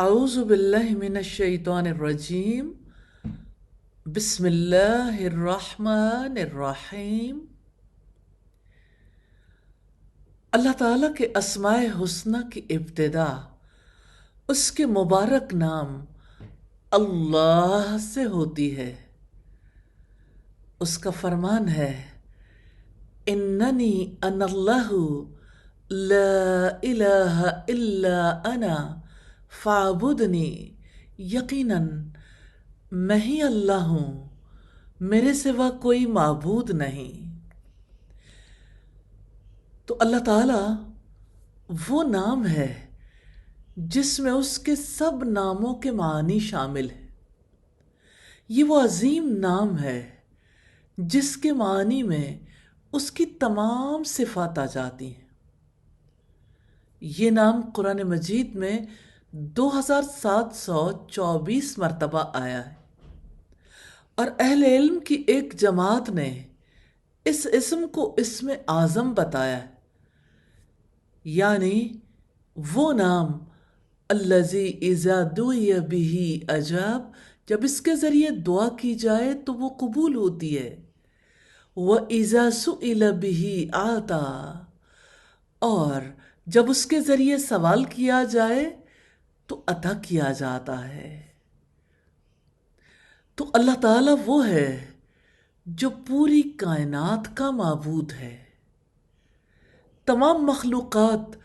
اعوذ باللہ من الشیطان الرجیم بسم اللہ الرحمن الرحیم۔ اللہ تعالیٰ کے اسماء حسنہ کی ابتدا اس کے مبارک نام اللہ سے ہوتی ہے۔ اس کا فرمان ہے اننی انا اللہ لا الہ الا انا فاعبدنی، یقیناً میں ہی اللہ ہوں، میرے سوا کوئی معبود نہیں۔ تو اللہ تعالیٰ وہ نام ہے جس میں اس کے سب ناموں کے معنی شامل ہیں۔ یہ وہ عظیم نام ہے جس کے معنی میں اس کی تمام صفات آ جاتی ہیں۔ یہ نام قرآن مجید میں 2724 مرتبہ آیا ہے، اور اہل علم کی ایک جماعت نے اس اسم کو اسم اعظم بتایا ہے، یعنی وہ نام الذی اذا دعی بہ اجاب، جب اس کے ذریعے دعا کی جائے تو وہ قبول ہوتی ہے، وَإِذَا سُئِلَ بِهِ آتا، اور جب اس کے ذریعے سوال کیا جائے تو عطا کیا جاتا ہے۔ تو اللہ تعالیٰ وہ ہے جو پوری کائنات کا معبود ہے۔ تمام مخلوقات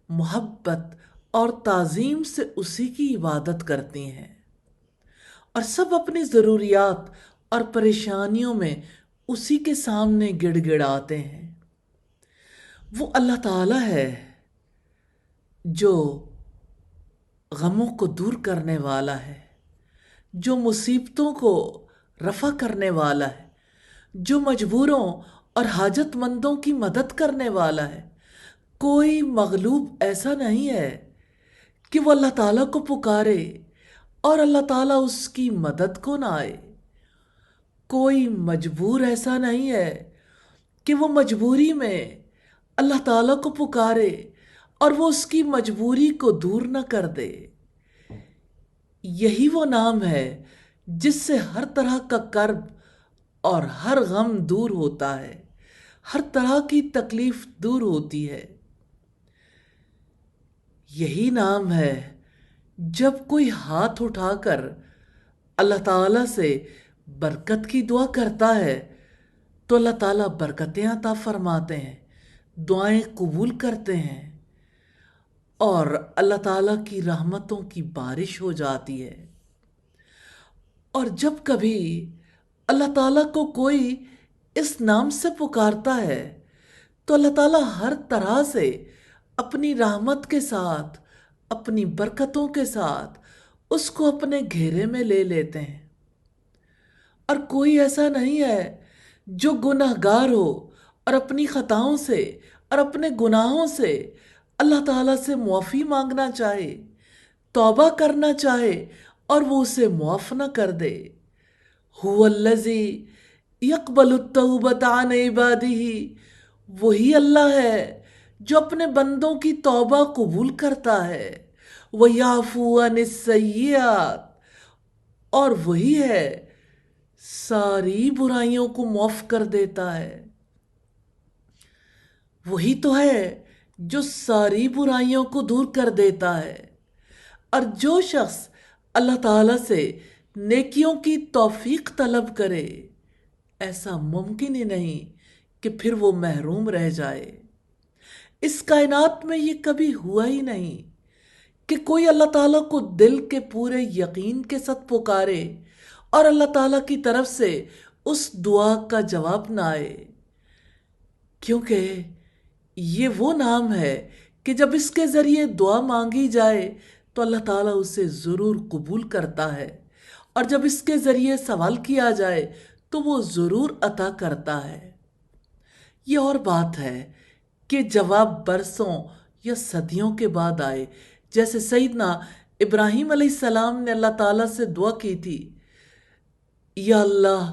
محبت اور تعظیم سے اسی کی عبادت کرتی ہیں، اور سب اپنی ضروریات اور پریشانیوں میں اسی کے سامنے گڑ گڑاتے ہیں۔ وہ اللہ تعالیٰ ہے جو غموں کو دور کرنے والا ہے، جو مصیبتوں کو رفع کرنے والا ہے، جو مجبوروں اور حاجت مندوں کی مدد کرنے والا ہے۔ کوئی مغلوب ایسا نہیں ہے کہ وہ اللہ تعالیٰ کو پکارے اور اللہ تعالیٰ اس کی مدد کو نہ آئے۔ کوئی مجبور ایسا نہیں ہے کہ وہ مجبوری میں اللہ تعالیٰ کو پکارے اور وہ اس کی مجبوری کو دور نہ کر دے۔ یہی وہ نام ہے جس سے ہر طرح کا کرب اور ہر غم دور ہوتا ہے، ہر طرح کی تکلیف دور ہوتی ہے۔ یہی نام ہے جب کوئی ہاتھ اٹھا کر اللہ تعالیٰ سے برکت کی دعا کرتا ہے تو اللہ تعالیٰ برکتیں عطا فرماتے ہیں، دعائیں قبول کرتے ہیں، اور اللہ تعالیٰ کی رحمتوں کی بارش ہو جاتی ہے۔ اور جب کبھی اللہ تعالیٰ کو کوئی اس نام سے پکارتا ہے تو اللہ تعالیٰ ہر طرح سے اپنی رحمت کے ساتھ، اپنی برکتوں کے ساتھ اس کو اپنے گھیرے میں لے لیتے ہیں۔ اور کوئی ایسا نہیں ہے جو گناہگار ہو اور اپنی خطاؤں سے اور اپنے گناہوں سے اللہ تعالیٰ سے معافی مانگنا چاہے، توبہ کرنا چاہے اور وہ اسے معاف نہ کر دے۔ هو الذی یقبل التوبۃ عن عبادہ، وہی اللہ ہے جو اپنے بندوں کی توبہ قبول کرتا ہے۔ وَيَعْفُو عَنِ السَّيِّئَاتِ، اور وہی ہے ساری برائیوں کو معاف کر دیتا ہے۔ وہی تو ہے جو ساری برائیوں کو دور کر دیتا ہے۔ اور جو شخص اللہ تعالیٰ سے نیکیوں کی توفیق طلب کرے، ایسا ممکن ہی نہیں کہ پھر وہ محروم رہ جائے۔ اس کائنات میں یہ کبھی ہوا ہی نہیں کہ کوئی اللہ تعالیٰ کو دل کے پورے یقین کے ساتھ پکارے اور اللہ تعالیٰ کی طرف سے اس دعا کا جواب نہ آئے، کیونکہ یہ وہ نام ہے کہ جب اس کے ذریعے دعا مانگی جائے تو اللہ تعالیٰ اسے ضرور قبول کرتا ہے، اور جب اس کے ذریعے سوال کیا جائے تو وہ ضرور عطا کرتا ہے۔ یہ اور بات ہے کہ جواب برسوں یا صدیوں کے بعد آئے، جیسے سیدنا ابراہیم علیہ السلام نے اللہ تعالیٰ سے دعا کی تھی، یا اللہ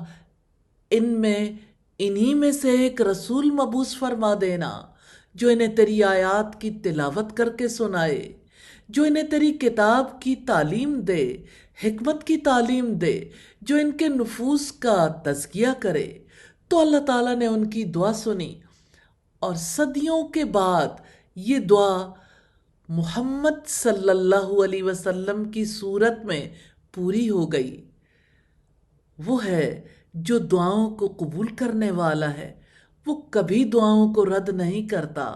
انہی میں سے ایک رسول مبعوث فرما دینا جو انہیں تیری آیات کی تلاوت کر کے سنائے، جو انہیں تیری کتاب کی تعلیم دے، حکمت کی تعلیم دے، جو ان کے نفوس کا تزکیہ کرے۔ تو اللہ تعالیٰ نے ان کی دعا سنی، اور صدیوں کے بعد یہ دعا محمد صلی اللہ علیہ وسلم کی صورت میں پوری ہو گئی۔ وہ ہے جو دعاؤں کو قبول کرنے والا ہے، وہ کبھی دعاؤں کو رد نہیں کرتا۔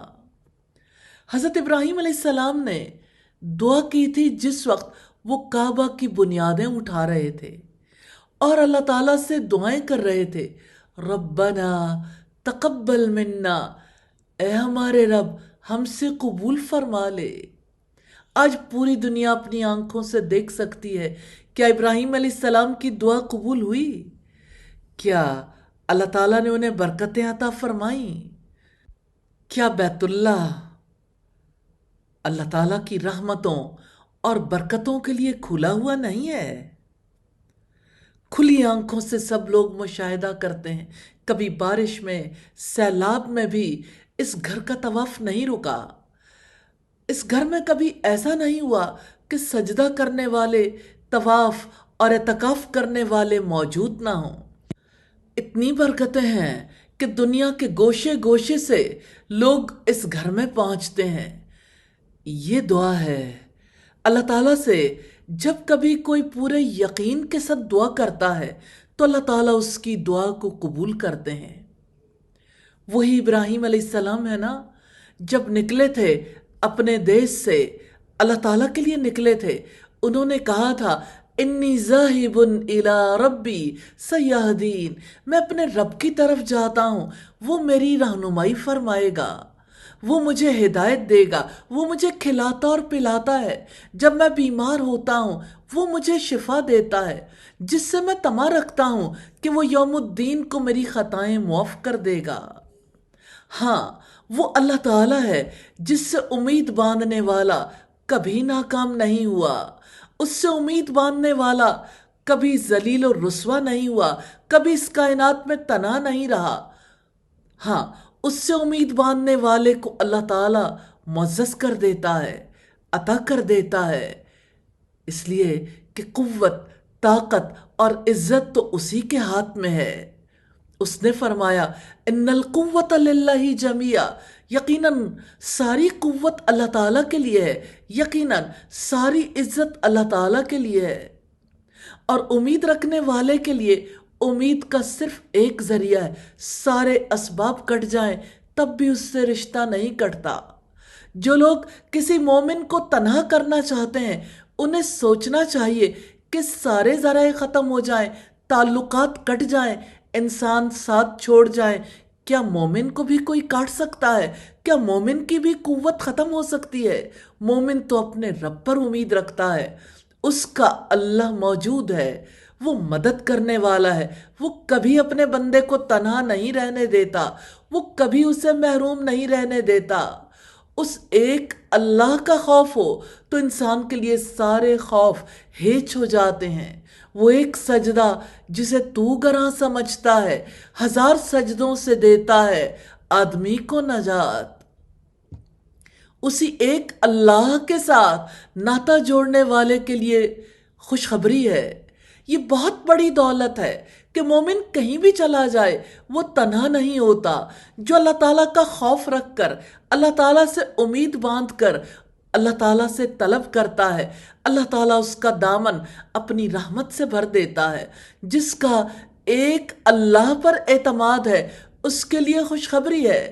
حضرت ابراہیم علیہ السلام نے دعا کی تھی جس وقت وہ کعبہ کی بنیادیں اٹھا رہے تھے اور اللہ تعالیٰ سے دعائیں کر رہے تھے، ربنا تقبل منا، اے ہمارے رب ہم سے قبول فرما لے۔ آج پوری دنیا اپنی آنکھوں سے دیکھ سکتی ہے، کیا ابراہیم علیہ السلام کی دعا قبول ہوئی؟ کیا اللہ تعالیٰ نے انہیں برکتیں عطا فرمائیں؟ کیا بیت اللہ تعالیٰ کی رحمتوں اور برکتوں کے لیے کھلا ہوا نہیں ہے؟ کھلی آنکھوں سے سب لوگ مشاہدہ کرتے ہیں، کبھی بارش میں، سیلاب میں بھی اس گھر کا طواف نہیں رکا۔ اس گھر میں کبھی ایسا نہیں ہوا کہ سجدہ کرنے والے، طواف اور اعتکاف کرنے والے موجود نہ ہوں۔ اتنی برکتیں ہیں کہ دنیا کے گوشے گوشے سے لوگ اس گھر میں پہنچتے ہیں۔ یہ دعا ہے اللہ تعالیٰ سے، جب کبھی کوئی پورے یقین کے ساتھ دعا کرتا ہے تو اللہ تعالیٰ اس کی دعا کو قبول کرتے ہیں۔ وہی ابراہیم علیہ السلام ہے نا، جب نکلے تھے اپنے دیش سے، اللہ تعالیٰ کے لیے نکلے تھے، انہوں نے کہا تھا انی ذاہب الی ربی سیہدین، میں اپنے رب کی طرف جاتا ہوں، وہ میری رہنمائی فرمائے گا، وہ مجھے ہدایت دے گا، وہ مجھے کھلاتا اور پلاتا ہے، جب میں بیمار ہوتا ہوں وہ مجھے شفا دیتا ہے، جس سے میں طمع رکھتا ہوں کہ وہ یوم الدین کو میری خطائیں معاف کر دے گا۔ ہاں، وہ اللہ تعالیٰ ہے جس سے امید باندھنے والا کبھی ناکام نہیں ہوا، اس سے امید باندھنے والا کبھی ذلیل و رسوا نہیں ہوا، کبھی اس کائنات میں تنہا نہیں رہا۔ ہاں، اس سے امید باندھنے والے کو اللہ تعالیٰ معزز کر دیتا ہے، عطا کر دیتا ہے، اس لیے کہ قوت، طاقت اور عزت تو اسی کے ہاتھ میں ہے۔ اس نے فرمایا ان القوت للہ جمیعا، یقیناً ساری قوت اللہ تعالیٰ کے لیے ہے، یقیناً ساری عزت اللہ تعالیٰ کے لیے ہے، اور امید رکھنے والے کے لیے امید کا صرف ایک ذریعہ ہے، سارے اسباب کٹ جائیں تب بھی اس سے رشتہ نہیں کٹتا۔ جو لوگ کسی مومن کو تنہا کرنا چاہتے ہیں انہیں سوچنا چاہیے کہ سارے ذرائع ختم ہو جائیں، تعلقات کٹ جائیں، انسان ساتھ چھوڑ جائیں، کیا مومن کو بھی کوئی کاٹ سکتا ہے؟ کیا مومن کی بھی قوت ختم ہو سکتی ہے؟ مومن تو اپنے رب پر امید رکھتا ہے، اس کا اللہ موجود ہے، وہ مدد کرنے والا ہے، وہ کبھی اپنے بندے کو تنہا نہیں رہنے دیتا، وہ کبھی اسے محروم نہیں رہنے دیتا۔ اس ایک اللہ کا خوف ہو تو انسان کے لیے سارے خوف ہیچ ہو جاتے ہیں۔ وہ ایک سجدہ جسے تو گراں سمجھتا ہے، 1000 سجدوں سے دیتا ہے آدمی کو نجات۔ اسی ایک اللہ کے ساتھ ناطہ جوڑنے والے کے لیے خوشخبری ہے۔ یہ بہت بڑی دولت ہے کہ مومن کہیں بھی چلا جائے وہ تنہا نہیں ہوتا۔ جو اللہ تعالیٰ کا خوف رکھ کر، اللہ تعالیٰ سے امید باندھ کر اللہ تعالیٰ سے طلب کرتا ہے، اللہ تعالیٰ اس کا دامن اپنی رحمت سے بھر دیتا ہے۔ جس کا ایک اللہ پر اعتماد ہے اس کے لیے خوشخبری ہے،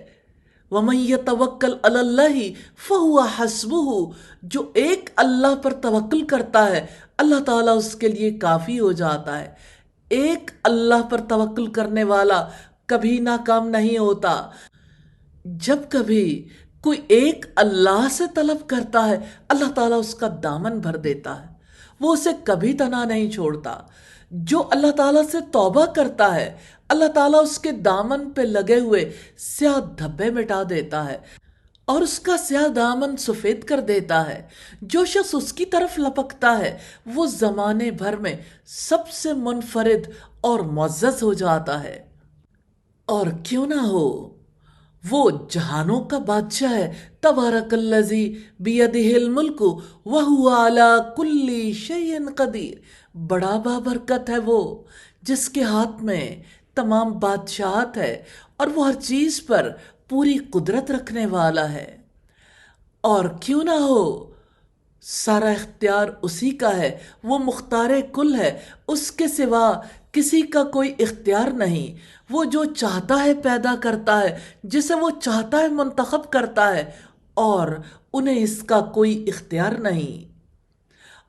وَمَن يَتَوَكَّلْ عَلَى اللَّهِ فَهُوَ حَسْبُهُ، جو ایک اللہ پر توکل کرتا ہے اللہ تعالیٰ اس کے لیے کافی ہو جاتا ہے۔ ایک اللہ پر توکل کرنے والا کبھی ناکام نہیں ہوتا۔ جب کبھی کوئی ایک اللہ سے طلب کرتا ہے اللہ تعالیٰ اس کا دامن بھر دیتا ہے، وہ اسے کبھی تنہا نہیں چھوڑتا۔ جو اللہ تعالیٰ سے توبہ کرتا ہے اللہ تعالیٰ اس کے دامن پہ لگے ہوئے سیاہ دھبے مٹا دیتا ہے اور اس کا سیاہ دامن سفید کر دیتا ہے۔ جو شخص اس کی طرف لپکتا ہے وہ زمانے بھر میں سب سے منفرد اور معزز ہو جاتا ہے۔ اور کیوں نہ ہو وہ جہانوں کا بادشاہ ہے۔ تبارک الذی بیدہ الملک وہو علی کل شیء قدیر۔ بڑا بابرکت ہے وہ جس کے ہاتھ میں تمام بادشاہت ہے اور وہ ہر چیز پر پوری قدرت رکھنے والا ہے۔ اور کیوں نہ ہو، سارا اختیار اسی کا ہے، وہ مختار کل ہے، اس کے سوا کسی کا کوئی اختیار نہیں۔ وہ جو چاہتا ہے پیدا کرتا ہے، جسے وہ چاہتا ہے منتخب کرتا ہے، اور انہیں اس کا کوئی اختیار نہیں۔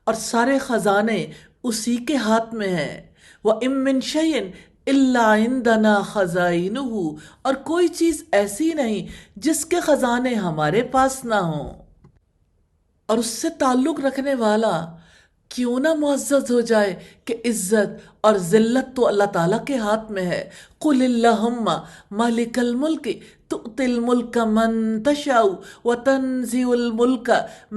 اور سارے خزانے اسی کے ہاتھ میں ہیں۔ وَإِن مِّن شَيْءٍ إِلَّا عِندَنَا خَزَائِنُهُ، اور کوئی چیز ایسی نہیں جس کے خزانے ہمارے پاس نہ ہوں۔ اور اس سے تعلق رکھنے والا کیوں نہ معزز ہو جائے کہ عزت اور ذلت تو اللہ تعالیٰ کے ہاتھ میں ہے۔ قُلِ اللَّهُمَّ مَالِكَ الْمُلْكِ تُؤْتِي الْمُلْكَ مَن تَشَاءُ وَتَنزِعُ الْمُلْكَ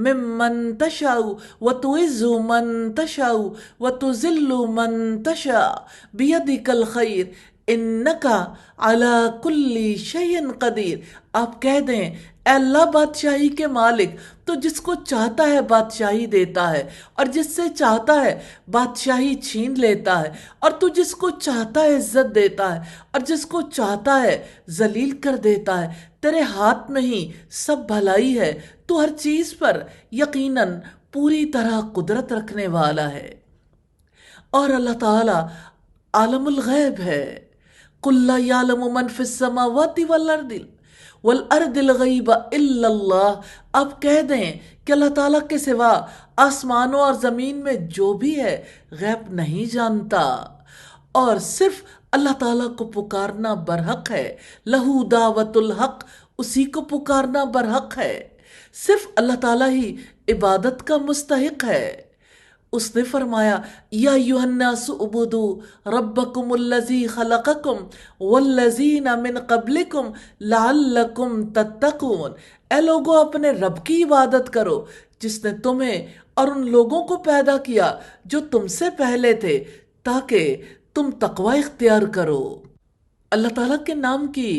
مِمَّن تَشَاءُ وَتُعِزُّ مَن تَشَاءُ وَتُذِلُّ مَن تَشَاءُ بِيَدِكَ الْخَيْرُ اِنَّكَ عَلَى كُلِّ شَيْءٍ قَدِيرٌ۔ آپ کہہ دیں، اے اللہ بادشاہی کے مالک، تو جس کو چاہتا ہے بادشاہی دیتا ہے، اور جس سے چاہتا ہے بادشاہی چھین لیتا ہے، اور تو جس کو چاہتا ہے عزت دیتا ہے، اور جس کو چاہتا ہے ذلیل کر دیتا ہے۔ تیرے ہاتھ میں ہی سب بھلائی ہے، تو ہر چیز پر یقیناً پوری طرح قدرت رکھنے والا ہے۔ اور اللہ تعالیٰ عالم الغیب ہے۔ قُلْ لَا يَعْلَمُ مَنْ فِي السَّمَاوَاتِ وَالْأَرْضِ الْغَيْبَ إِلَّا اللَّهُ۔ اب کہہ دیں کہ اللہ تعالیٰ کے سوا آسمانوں اور زمین میں جو بھی ہے غیب نہیں جانتا، اور صرف اللہ تعالیٰ کو پکارنا برحق ہے۔ لَهُ دعوت الحق، اسی کو پکارنا برحق ہے۔ صرف اللہ تعالیٰ ہی عبادت کا مستحق ہے۔ اس نے فرمایا، یا ایھا الناس اعبدوا ربکم الذی خلقکم والذین من قبلکم لعلکم تتقون۔ اے لوگو، اپنے رب کی عبادت کرو جس نے تمہیں اور ان لوگوں کو پیدا کیا جو تم سے پہلے تھے، تاکہ تم تقوی اختیار کرو۔ اللہ تعالیٰ کے نام کی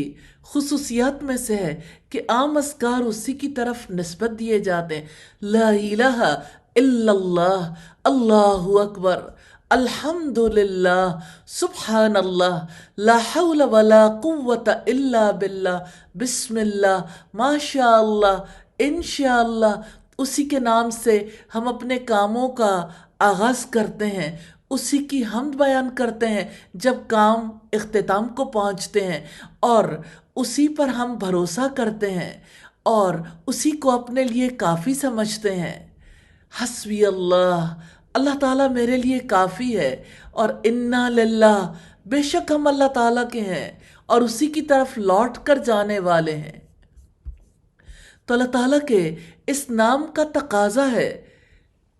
خصوصیات میں سے ہے کہ عام اذکار اسی کی طرف نسبت دیے جاتے ہیں۔ لا الہ الا اللہ، اللہ اکبر، الحمد للہ، سبحان اللہ، لا حول ولا قوت الا باللہ، بسم اللہ، ماشاء اللہ، انشاءاللہ۔ اسی کے نام سے ہم اپنے کاموں کا آغاز کرتے ہیں، اسی کی حمد بیان کرتے ہیں جب کام اختتام کو پہنچتے ہیں، اور اسی پر ہم بھروسہ کرتے ہیں اور اسی کو اپنے لیے کافی سمجھتے ہیں۔ حسبی اللہ، اللہ تعالیٰ میرے لیے کافی ہے، اور انا للہ، بے شک ہم اللہ تعالیٰ کے ہیں اور اسی کی طرف لوٹ کر جانے والے ہیں۔ تو اللہ تعالیٰ کے اس نام کا تقاضا ہے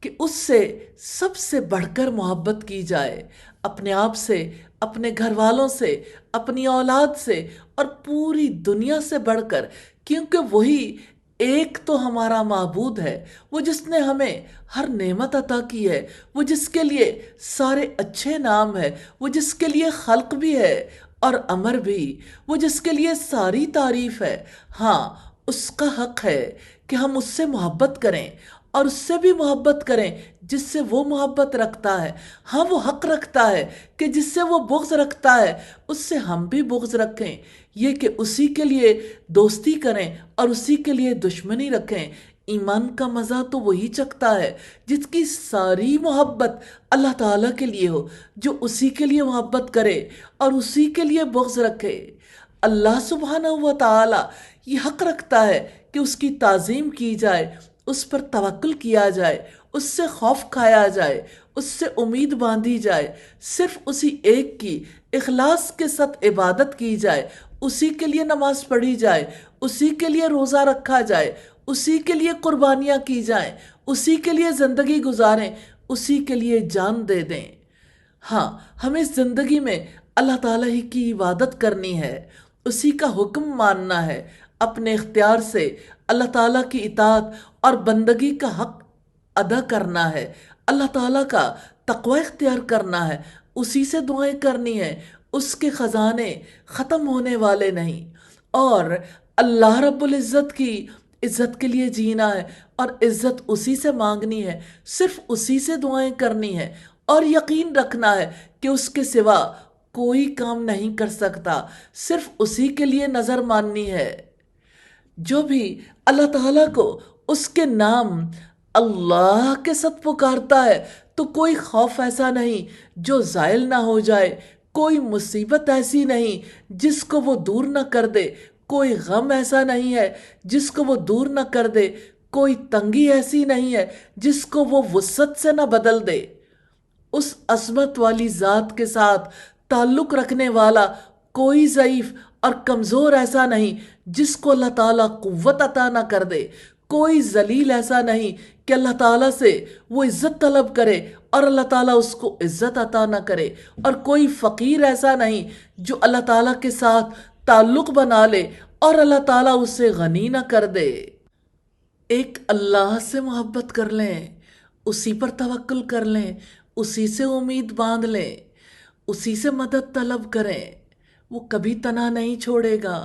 کہ اس سے سب سے بڑھ کر محبت کی جائے، اپنے آپ سے، اپنے گھر والوں سے، اپنی اولاد سے، اور پوری دنیا سے بڑھ کر، کیونکہ وہی ایک تو ہمارا معبود ہے، وہ جس نے ہمیں ہر نعمت عطا کی ہے، وہ جس کے لیے سارے اچھے نام ہے، وہ جس کے لیے خلق بھی ہے اور امر بھی، وہ جس کے لیے ساری تعریف ہے۔ ہاں، اس کا حق ہے کہ ہم اس سے محبت کریں، اور اس سے بھی محبت کریں جس سے وہ محبت رکھتا ہے۔ ہاں، وہ حق رکھتا ہے کہ جس سے وہ بغض رکھتا ہے اس سے ہم بھی بغض رکھیں، یہ کہ اسی کے لیے دوستی کریں اور اسی کے لیے دشمنی رکھیں۔ ایمان کا مزہ تو وہی چکھتا ہے جس کی ساری محبت اللہ تعالیٰ کے لیے ہو، جو اسی کے لیے محبت کرے اور اسی کے لیے بغض رکھے۔ اللہ سبحانہ و تعالیٰ یہ حق رکھتا ہے کہ اس کی تعظیم کی جائے، اس پر توکل کیا جائے، اس سے خوف کھایا جائے، اس سے امید باندھی جائے، صرف اسی ایک کی اخلاص کے ساتھ عبادت کی جائے، اسی کے لیے نماز پڑھی جائے، اسی کے لیے روزہ رکھا جائے، اسی کے لیے قربانیاں کی جائیں، اسی کے لیے زندگی گزاریں، اسی کے لیے جان دے دیں۔ ہاں، ہمیں زندگی میں اللہ تعالیٰ ہی کی عبادت کرنی ہے، اسی کا حکم ماننا ہے، اپنے اختیار سے اللہ تعالیٰ کی اطاعت اور بندگی کا حق ادا کرنا ہے، اللہ تعالیٰ کا تقوی اختیار کرنا ہے، اسی سے دعائیں کرنی ہے۔ اس کے خزانے ختم ہونے والے نہیں، اور اللہ رب العزت کی عزت کے لیے جینا ہے اور عزت اسی سے مانگنی ہے، صرف اسی سے دعائیں کرنی ہے اور یقین رکھنا ہے کہ اس کے سوا کوئی کام نہیں کر سکتا، صرف اسی کے لیے نظر ماننی ہے۔ جو بھی اللہ تعالیٰ کو اس کے نام اللہ کے ساتھ پکارتا ہے تو کوئی خوف ایسا نہیں جو زائل نہ ہو جائے، کوئی مصیبت ایسی نہیں جس کو وہ دور نہ کر دے، کوئی غم ایسا نہیں ہے جس کو وہ دور نہ کر دے، کوئی تنگی ایسی نہیں ہے جس کو وہ وسعت سے نہ بدل دے۔ اس عظمت والی ذات کے ساتھ تعلق رکھنے والا کوئی ضعیف اور کمزور ایسا نہیں جس کو اللہ تعالیٰ قوت عطا نہ کر دے، کوئی ذلیل ایسا نہیں کہ اللہ تعالیٰ سے وہ عزت طلب کرے اور اللہ تعالیٰ اس کو عزت عطا نہ کرے، اور کوئی فقیر ایسا نہیں جو اللہ تعالیٰ کے ساتھ تعلق بنا لے اور اللہ تعالیٰ اسے غنی نہ کر دے۔ ایک اللہ سے محبت کر لیں، اسی پر توکل کر لیں، اسی سے امید باندھ لیں، اسی سے مدد طلب کریں، وہ کبھی تنہا نہیں چھوڑے گا۔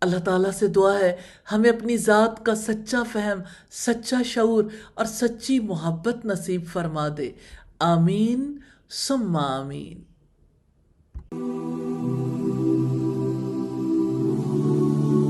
اللہ تعالیٰ سے دعا ہے ہمیں اپنی ذات کا سچا فہم، سچا شعور اور سچی محبت نصیب فرما دے۔ آمین ثم آمین۔